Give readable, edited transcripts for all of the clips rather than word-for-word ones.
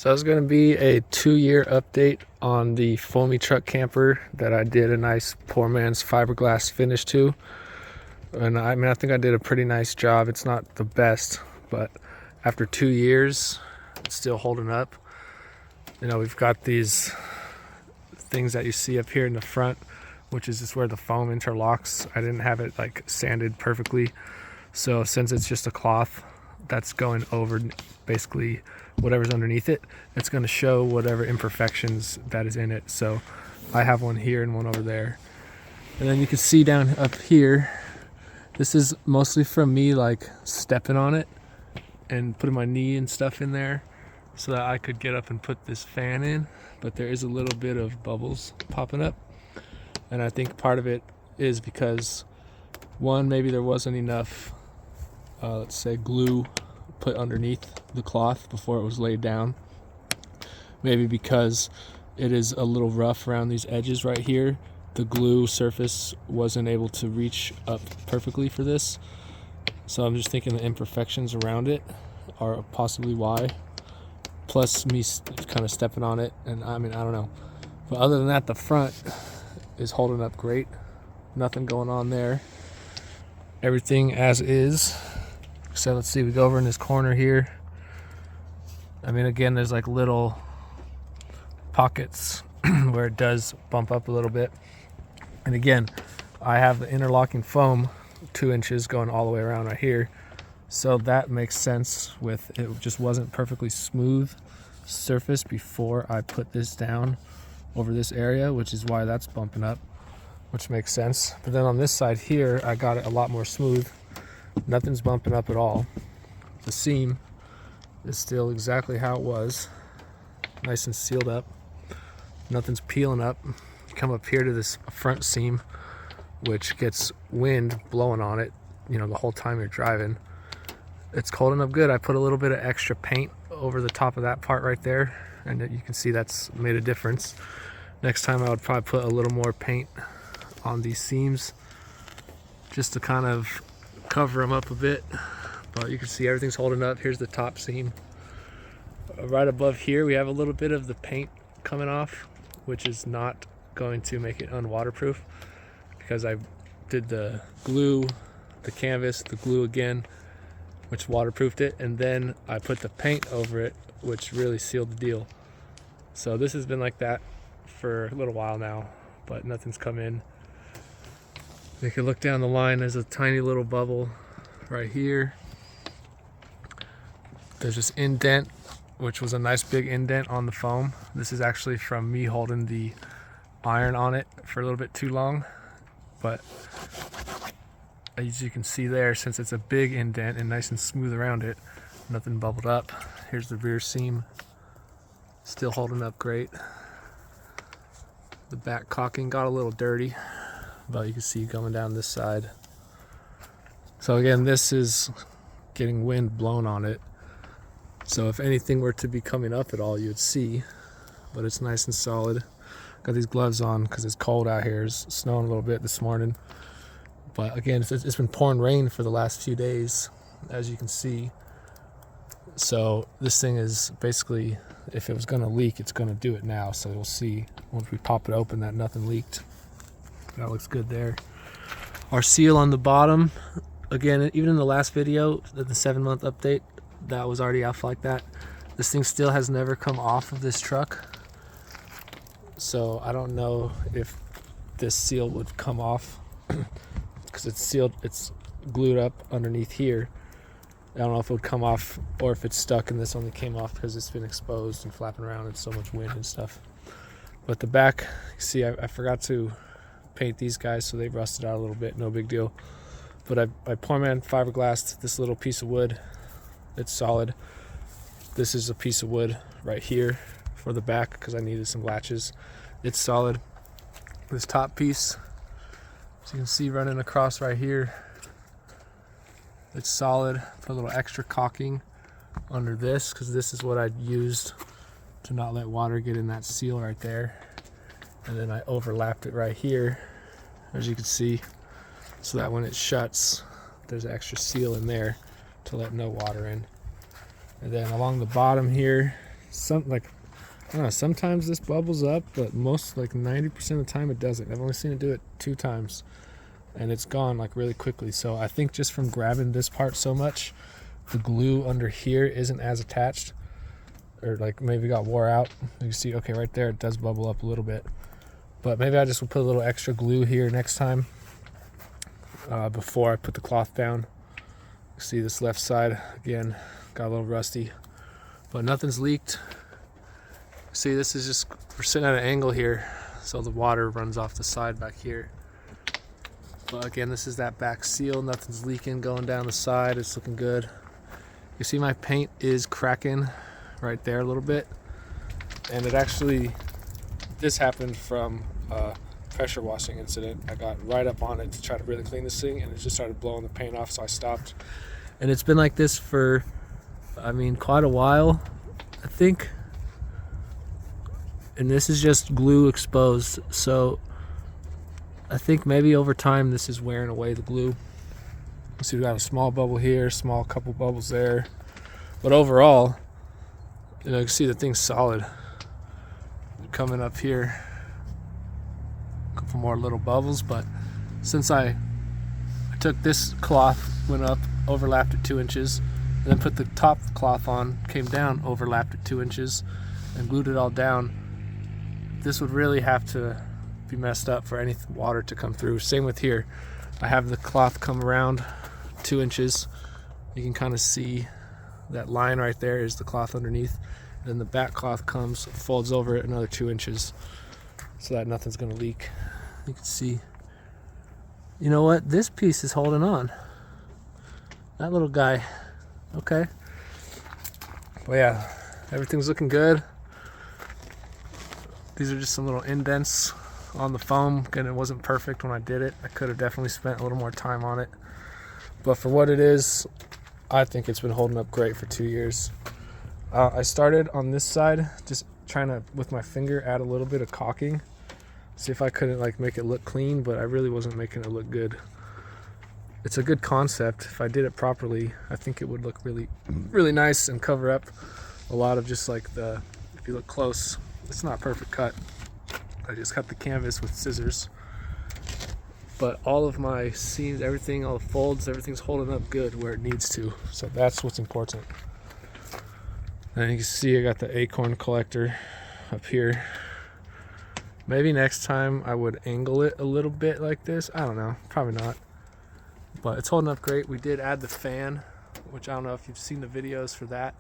So it's going to be a 2-year update on the foamy truck camper that I did a nice poor man's fiberglass finish to. And I mean, I think I did a pretty nice job. It's not the best, but after 2 years, it's still holding up. You know, we've got these things that you see up here in the front, which is just where the foam interlocks. I didn't have it like sanded perfectly. So since it's just a cloth that's going over basically whatever's underneath it, it's going to show whatever imperfections that is in it. So I have one here and one over there. And then you can see down up here, this is mostly from me like stepping on it and putting my knee and stuff in there so that I could get up and put this fan in. But there is a little bit of bubbles popping up. And I think part of it is because, one, maybe there wasn't enough, let's say, glue put underneath the cloth before it was laid down. Maybe because it is a little rough around these edges right here, the glue surface wasn't able to reach up perfectly for this. So I'm just thinking the imperfections around it are possibly why. Plus me kind of stepping on it, and I mean, I don't know. But other than that, the front is holding up great. Nothing going on there. Everything as is. So let's see, we go over in this corner here. I mean, again, there's like little pockets where it does bump up a little bit. And again, I have the interlocking foam 2 inches going all the way around right here. So that makes sense with it just wasn't perfectly smooth surface before I put this down over this area, which is why that's bumping up, which makes sense. But then on this side here, I got it a lot more smooth. Nothing's bumping up at all. The seam is still exactly how it was, nice and sealed up. Nothing's peeling up. You come up here to this front seam, which gets wind blowing on it, you know, the whole time you're driving. It's holding up good. I put a little bit of extra paint over the top of that part right there, and you can see that's made a difference. Next time I would probably put a little more paint on these seams just to kind of cover them up a bit, but you can see everything's holding up. Here's the top seam. Right above here we have a little bit of the paint coming off, which is not going to make it unwaterproof because I did the glue, the canvas, the glue again, which waterproofed it, and then I put the paint over it, which really sealed the deal. So this has been like that for a little while now, but nothing's come in. You can look down the line, there's a tiny little bubble right here. There's this indent, which was a nice big indent on the foam. This is actually from me holding the iron on it for a little bit too long. But as you can see there, since it's a big indent and nice and smooth around it, nothing bubbled up. Here's the rear seam, still holding up great. The back caulking got a little dirty, but you can see coming down this side. So again, this is getting wind blown on it. So if anything were to be coming up at all, you'd see, but it's nice and solid. Got these gloves on because it's cold out here. It's snowing a little bit this morning. But again, it's been pouring rain for the last few days, as you can see. So this thing is basically, if it was gonna leak, it's gonna do it now. So we'll see once we pop it open that nothing leaked. That looks good there. Our seal on the bottom, again, even in the last video, the 7-month update, that was already off like that. This thing still has never come off of this truck. So I don't know if this seal would come off because it's sealed, it's glued up underneath here. I don't know if it would come off or if it's stuck and this only came off because it's been exposed and flapping around in so much wind and stuff. But the back, see, I forgot to paint these guys, so they've rusted out a little bit, no big deal. But I poor man fiberglassed this little piece of wood. It's solid. This is a piece of wood right here for the back because I needed some latches. It's solid. This top piece, as you can see running across right here, it's solid. Put a little extra caulking under this because this is what I used to not let water get in that seal right there. And then I overlapped it right here, as you can see, so that when it shuts, there's an extra seal in there to let no water in. And then along the bottom here, I don't know, sometimes this bubbles up, but most, like 90% of the time it doesn't. I've only seen it do it 2 times, and it's gone like really quickly. So I think just from grabbing this part so much, the glue under here isn't as attached, or like maybe got wore out. You can see, okay, right there it does bubble up a little bit, but maybe I just will put a little extra glue here next time before I put the cloth down. See, this left side again got a little rusty, but nothing's leaked. See, this is just, we're sitting at an angle here, so the water runs off the side back here. But again, this is that back seal, nothing's leaking going down the side. It's looking good. You see my paint is cracking right there a little bit, and it actually, this happened from a pressure washing incident. I got right up on it to try to really clean this thing, and it just started blowing the paint off, so I stopped. And it's been like this for, I mean, quite a while, I think. And this is just glue exposed, so I think maybe over time this is wearing away the glue. See, we got a small bubble here, small couple bubbles there, but overall, you know, you can see the thing's solid. Coming up here, a couple more little bubbles, but since I took this cloth, went up, overlapped it 2 inches, and then put the top cloth on, came down, overlapped it 2 inches, and glued it all down, this would really have to be messed up for any water to come through. Same with here. I have the cloth come around 2 inches. You can kind of see that line right there is the cloth underneath. Then the back cloth comes, folds over it another 2 inches so that nothing's gonna leak. You can see, you know what? This piece is holding on. That little guy, okay. But yeah, everything's looking good. These are just some little indents on the foam. Again, it wasn't perfect when I did it. I could have definitely spent a little more time on it. But for what it is, I think it's been holding up great for 2 years. I started on this side, just trying to, with my finger, add a little bit of caulking. See if I couldn't like make it look clean, but I really wasn't making it look good. It's a good concept. If I did it properly, I think it would look really, really nice and cover up a lot of just like the, if you look close, it's not a perfect cut. I just cut the canvas with scissors. But all of my seams, everything, all the folds, everything's holding up good where it needs to. So that's what's important. And you can see I got the acorn collector up here. Maybe next time I would angle it a little bit like this. I don't know, probably not. But it's holding up great. We did add the fan, which I don't know if you've seen the videos for that.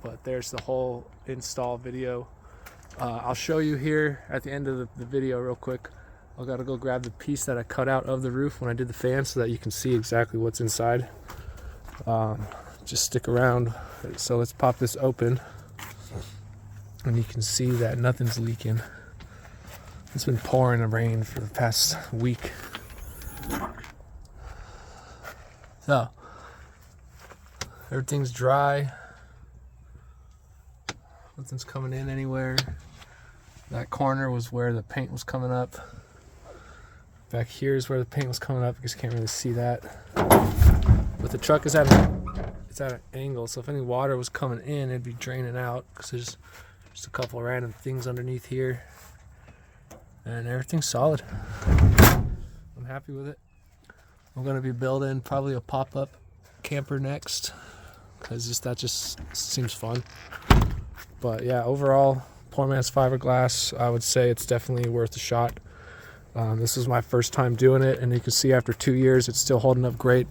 But there's the whole install video. I'll show you here at the end of the video real quick. I gotta go grab the piece that I cut out of the roof when I did the fan so that you can see exactly what's inside. Just stick around. So let's pop this open and you can see that nothing's leaking. It's been pouring rain for the past week. So everything's dry. Nothing's coming in anywhere. That corner was where the paint was coming up. Back here is where the paint was coming up. You just can't really see that. But the truck is at an angle, so if any water was coming in, it'd be draining out because there's just a couple of random things underneath here. And everything's solid. I'm happy with it. I'm gonna be building probably a pop-up camper next because that just seems fun. But yeah, overall, Poor Man's Fiberglass, I would say it's definitely worth a shot. This is my first time doing it, and you can see after 2 years, it's still holding up great.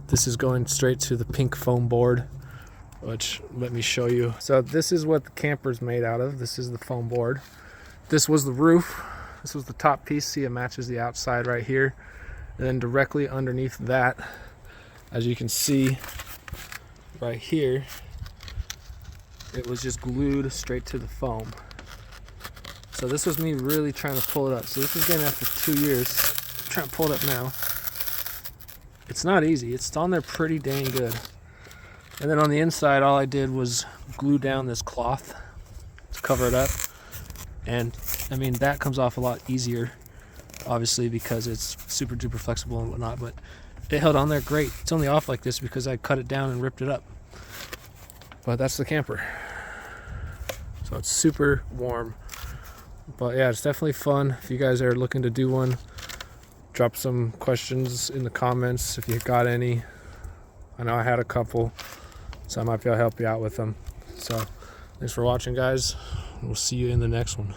This is going straight to the pink foam board, which let me show you. So this is what the camper's made out of. This is the foam board. This was the roof. This was the top piece. See, it matches the outside right here. And then directly underneath that, as you can see right here, it was just glued straight to the foam. So this was me really trying to pull it up. So this is again after 2 years. I'm trying to pull it up now. It's not easy. It's on there pretty dang good. And then on the inside, all I did was glue down this cloth to cover it up. And I mean, that comes off a lot easier, obviously, because it's super duper flexible and whatnot, but it held on there great. It's only off like this because I cut it down and ripped it up. But that's the camper. So it's super warm. But yeah, it's definitely fun. If you guys are looking to do one, drop some questions in the comments if you got any. I know I had a couple, so I might be able to help you out with them. So thanks for watching, guys. We'll see you in the next one.